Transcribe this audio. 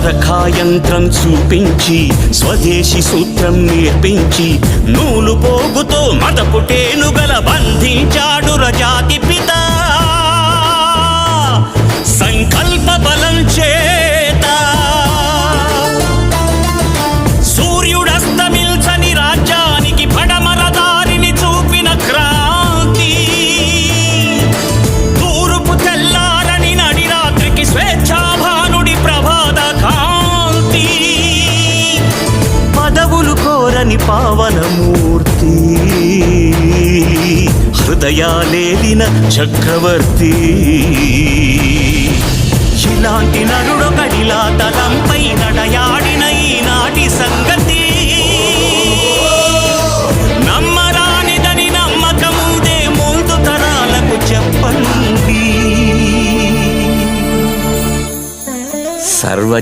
చరకాయంత్రం చూపించి స్వదేశీ సూత్రం నేర్పించి నూలు పోగుతో మదపుటేనుగల బంధించాడు రజాతి పిత. సంకల్ప బలం చేత సూర్యుడస్తమిల్చని రాజ్యానికి పడమర దారిని చూపిన క్రాంతి. తూర్పు తెల్లారని నడి రాత్రికి స్వేచ్ఛాభానుడి ప్రభాత కాంతి. పదవులు కోరని పావనమూర్తి, హృదయాలేలిన చక్రవర్తి. ఇలాంటి నరుడొకడిలా తల